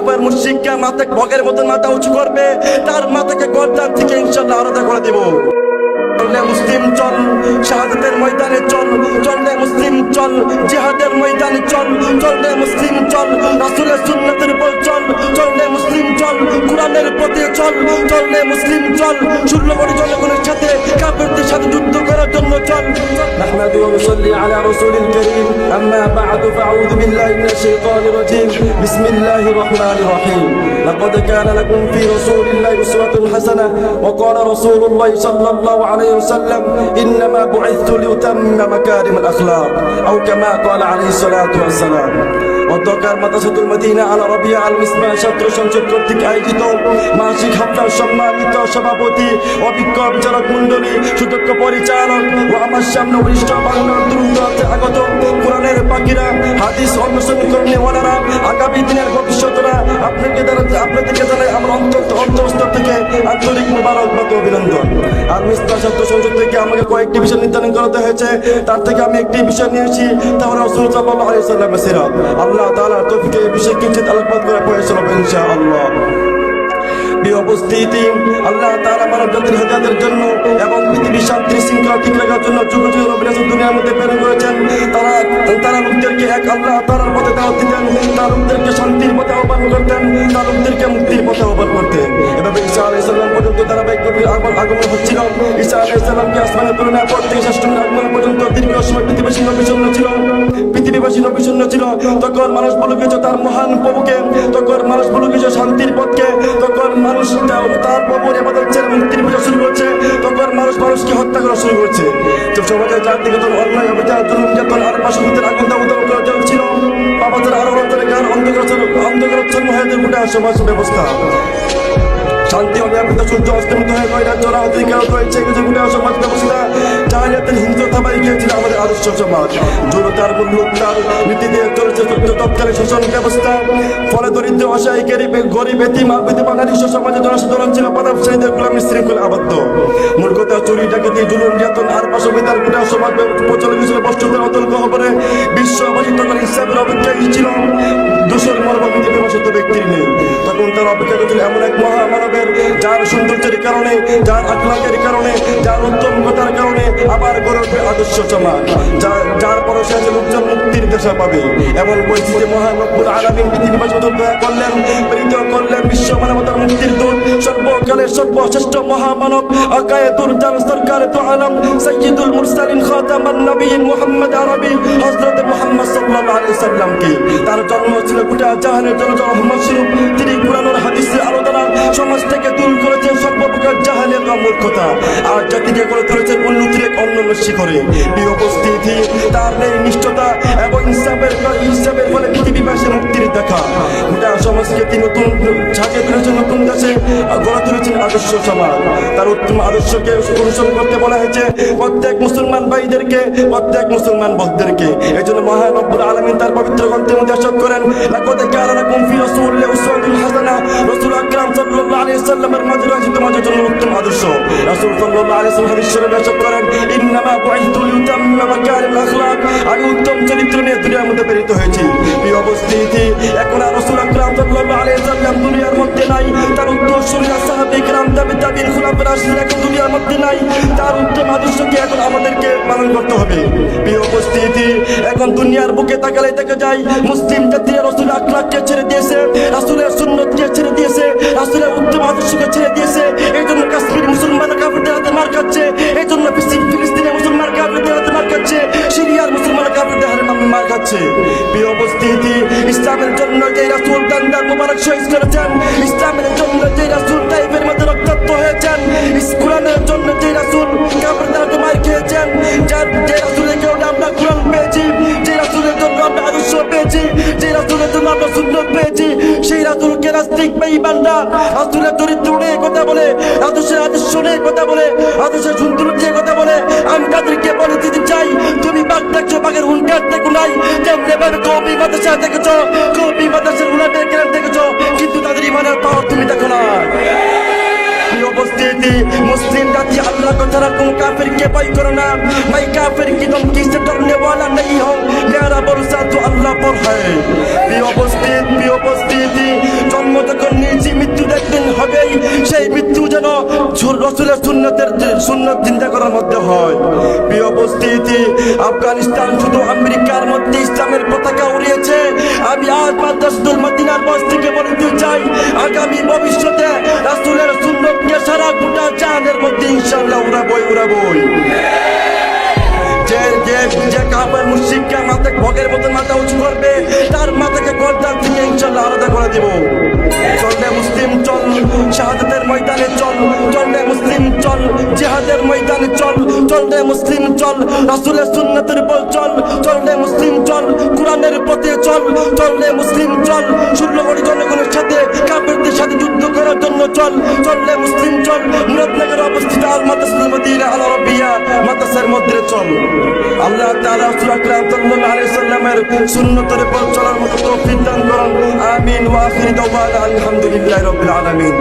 কাফের মুশরিককে মাথা বগের মতন মাথা উঁচু করবে, তার মাথাকে গর্দান থেকে ইনশাআল্লাহ আলাদা করে দেব। চল মুসলিম চল, শাহাদাতের ময়দানে চল, চল মুসলিম চল, জিহাদের ময়দানে চল, চল মুসলিম চল, রাসূলের সুন্নাতের উপর চল, চল মুসলিম চল, কোরআনের পথে চল, চল মুসলিম চল, 16 কোটি জনগণের সাথে কাফেরদের সাথে যুদ্ধ করার জন্য চল। نحمد ونصلي على رسول الكريم، أما بعد فأعوذ بالله من الشيطان الرجيم، بسم الله الرحمن الرحيم. لقد كان لكم في رسول الله أسوة حسنة، وقال رسول الله صلى الله عليه وسلم إنما بعثت لأتمم مكارم الأخلاق، أو كما قال عليه الصلاة والسلام. অধ্যকার মাদ্রাসাতুল মদিনা আল রাবিয়া আল মিসবাহ ছাত্র সংসদ কর্তৃক আয়োজিত মাসিক হাফলার সম্মানিত সভাপতি, অভিজ্ঞ বিচারক মণ্ডলী, সুদক্ষ পরিচালক ও আমার সামনে বরিষ্ঠ বাংলার দ্রুত আগত কোরআনের পাখিরা, হাদিস অনুসরণ কর্মীওয়ালারা, আগামী দিনের ভবিষ্যতরা, আপনাদেরকে জানাই আমরা অন্তঃস্থল থেকে আন্তরিক মুবারকবাদ ও অভিনন্দন। আর মিসবাহ ছাত্র সংসদ থেকে আমাকে কয়েকটি বিষয় নির্ধারণ করাতে হয়েছে, তার থেকে আমি একটি বিষয় নিয়েছি, তা হলো রাসূল সাল্লাল্লাহু আলাইহি ওয়াসাল্লামের সিরাত। আল্লাহ তাআলার তৌফিকে এই বিষয়ে কিঞ্চিত আলোকপাত করা প্রয়োজন হবে ইনশাআল্লাহ। উপস্থিতি, আল্লাহ তাআলা মানব জাতির হেদায়েতের জন্য এবং পৃথিবীর শান্তি শৃঙ্খলা ঠিক রাখার জন্য যুগ যুগ নবী রাসূল দুনিয়ার মধ্যে প্রেরণ করেছেন। তারা লোকদেরকে এক আল্লাহ তাআলার পথে দাওয়াত দিতেন, তারা লোকদেরকে শান্তির পথে আহ্বান করতেন, তারা লোকদেরকে মুক্তির পথে আহ্বান করতেন। এভাবে ঈসা আলাইহিস সালাম পর্যন্ত ধারাবাহিকভাবে আগমন হচ্ছিল। ঈসা আলাইহিস সালামকে আসমানে তুলনার পর থেকে ষষ্ঠ আগমন পর্যন্ত দীর্ঘ সময় পৃথিবীবাসী নবীশূন্য ছিল। তখন মানুষ বলে গেছে তার মহান প্রভুকে, তখন মানুষ বলে গেছে শান্তির পথকে, তখন মানুষ তার প্রভুর ইবাদত ছেড়ে মুক্তির পূজা শুরু করছে, তখন মানুষ মানুষকে হত্যা করা শুরু করছে। সমাজের জাতিগত অন্যায় অবিচার জুলুম নির্যাতন আর পাশবিকতার আগুন দাউদাউ করা চলছিল। বাবাদের আরো অন্তরের অন্ধকারাচ্ছন্ন হয়ে গোটা সমাজ ব্যবস্থা। শান্তি অনিয়মিত সূর্য অস্তমিত হয়ে গয়রা চড়া অধিকার রয়েছে গোটা সমাজ ব্যবস্থা। জাহিলিয়াতের হিংস্রতা বাড়ি গিয়েছিল আমাদের আদর্শ সমাজ। জড়তার মূল্যতার নীতিতে চলেছে তৎকালীন শাসন ব্যবস্থা। ফলে দরিদ্র অসহায় গরিব এতিম বিধবা নারী সমাজের জনসাধারণ ছিল প্রধান শ্রেণীদের গোলামী শৃঙ্খল আবদ্ধ। মূর্খতা, চুরি, ডাকাতি, জুলুম নির্যাতন আর পাশবিকতার গোটা সমাজ প্রচলিত ছিল বস্তুদের অতল গহ্বরে। বিশ্ববাসী তখন ইসলামের অপেক্ষায় ছিল দোষর মর্মবিধি বিমর্ষিত ব্যক্তির নেই। তখন তার অপেক্ষা করছিল এমন এক মহামানবের, যার সৌন্দর্যের কারণে, যার আখলাকের কারণে, যার উত্তম কথার কারণে আবার গড়ে উঠবে আদর্শ সমাজ, যার পরশে আছে লোকজন মুক্তির দিশা পাবে। এমন পরিস্থিতি মহান রব্বুল আলামিন পৃথিবীবাসী দয়া করলেন, প্রেরিত করলেন বিশ্ব মানবতার মুক্তির দূত, সর্বকালের সর্বশ্রেষ্ঠ মহামানব, আকায়েতুর জান সরকার তো আলম, সাইয়্যিদুল মুরসালিন খাতামান নবিয়্যিন মুহাম্মদ আরবি হযরত মুহাম্মদ সাল্লাল্লাহু আলাইহি সাল্লামকে। তার জন্ম ছিল গোটা জাহানের জন্য রহমত স্বরূপ। তিনি কোরআন ও হাদিসের আলো দ্বারা সমাজ থেকে দূর করেছেন সর্বপ্রকার জাহালিয়াত ও মূর্খতা, আর জাতিকে করে তুলেছেন উন্নতির এক অন্যমস্যি করে। এই উপস্থিতি, তার নেই নিষ্ঠতা এবং ইনসাফের ফলে পৃথিবীবাসী মুক্তির দেখা। গোটা সমাজকে তিনি নতুন ঝাঁকিয়ে তুলেছেন, নতুন দেশে গড়ে তুলেছেন আদর্শ সমাজ। তার উত্তম আদর্শকে অনুসরণ করতে বলা হয়েছে প্রত্যেক মুসলমান ভাইদেরকে, প্রত্যেক মুসলমান ভক্তদেরকে। এই জন্য মহান রব্বুল আলামিন তার পবিত্র গ্রন্থের মধ্যে ইরশাদ করেন, লাকাদ কানা লাকুম ফি রাসূলিল্লাহি উসওয়াতুন হাসানাহ। রাসূল আকরাম সাল্লাল্লাহু আলাইহি ওয়াসাল্লামের মাঝে রয়েছে তোমাদের জন্য উত্তম আদর্শ। রাসূল সাল্লাল্লাহু আলাইহি ওয়াসাল্লাম হাদিস শরীফে ইরশাদ করেন, ইন্নামা বুইতু লিউতাম্মিমা মাকারিমিল আখলাক, আমি উত্তম চরিত্র নিয়ে দুনিয়ার মধ্যে প্রেরিত হয়েছি। এই অবস্থিতি এখন আর রাসূল আকরাম সাল্লাল্লাহু আলাইহি ওয়াসাল্লাম দুনিয়ার মধ্যে নাই, তার উত্তরসূরি সাহাবায়ে কেরাম তাবিঈন খুলাফায়ে রাশিদিন এখন দুনিয়ার মধ্যে নাই। তার উত্তম আদর্শকে এখন আমাদেরকে পালন করতে হবে। এই অবস্থিতি এখন দুনিয়ার বুকে তাকালে দেখা যায় মুসলিম জাতি রাসূল আখলাককে ছেড়ে দিয়েছে, রাসূলের সুন্নতকে ছেড়ে দিয়েছে, রাসূলের উত্তম আদর্শকে ছেড়ে দিয়েছে। এই জন্য কাশ্মীর মুসলমানরা কাফেরদের হাতে মার খাচ্ছে, এই জন্য ফিলিস্তিনের মুসলমান কাফেরদের হাতে মার খাচ্ছে, সিরিয়ার মুসলমানরা কাফেরদের হাতে মার খাচ্ছে। এই অবস্থিতি ইসলামের জন্য যে রাসূল দান্দার মোবারক শহীদ করেছেন, ইসলামের জন্য যে রাসূল তাইফের মধ্যে রক্তাক্ত হয়েছেন, কোরআনের জন্য যে রাসূল কাফেরদের হাতে মার খেয়েছেন, যে রাসূলের কারণে আমরা কোরআন পেয়েছি, যে রাসূলের জন্য আমরা আদর্শ পেয়েছি, যে রাসূলের জন্য আমরা সুন্নাত পেয়েছি, সেই রাসূলকে নাস্তিক বেঈমানরা রাসূলের চরিত্র নিয়ে কথা বলে, আদর্শের আদর্শ নিয়ে কথা বলে, আদর্শের সৌন্দর্য নিয়ে কথা বলে। আমি তাদেরকে বলে দিতে চাই, তুমি বাঘ দেখছো, বাঘের হুঙ্কার দেখো নাই। যেমনি ভাবে কওমি মাদ্রাসা দেখেছো, কওমি মাদ্রাসার উলামায়ে কেরাম দেখেছো, কিন্তু তাদের ইমানের পাওয়ার তুমি দেখো না। उपस्थिति मुस्लिम जाति अल्लाह को जरा तुम काफिर के भय करो ना, मैं काफिर की धमकी से डरने वाला नहीं हूँ, मेरा भरोसा तो अल्लाह पर है। उपस्थिति এই মৃত্যু যেন রাসূলের সুন্নত জিন্দা করার মধ্যে হয়। প্রিয় উপস্থিতি, আফগানিস্তান শুধু আমেরিকার মধ্যে ইসলামের পতাকা উড়িয়েছে। আমি আজ মাদ্রাসাতুল মদিনার বয়স থেকে বলতে চাই, আগামী ভবিষ্যতে রাসূলের সুন্নতকে সারা গোটা জাহানের মধ্যে ইনশাআল্লাহ উড়াবই। যে কাফের মুশরিককে মাথা ভগের মতন মাথা উঁচু করবে, তার মাথাকে গর্দান থেকে ইনশাআল্লাহ আলাদা করে দেব। চল মুসলিম চল, শাহাদাতের ময়দানে চল, চল মুসলিম চল, জিহাদের ময়দানে চল, চল মুসলিম চল, রাসূলের সুন্নতের উপর চল, চল মুসলিম চল, কোরআনের পথে চল, চল মুসলিম চল, 16 কোটি জনগণের সাথে কাফেরদের সাথে যুদ্ধ করার জন্য চল, চল মুসলিম চল, মুরাদনগরে অবস্থিত আল মাদ্রাসাতুল মদিনা আল আরাবিয়া মাদ্রাসার মধ্যে চল। আল্লাহ তাআলা রাসূল আকরাম সাল্লাল্লাহু আলাইহি ওয়াসাল্লামের সুন্নতের উপর চলার মতো তৌফিক দান করুন। আমিন ওয়া আখিরু দাওয়ানা আলহামদুলিল্লাহি রাব্বিল আলামিন।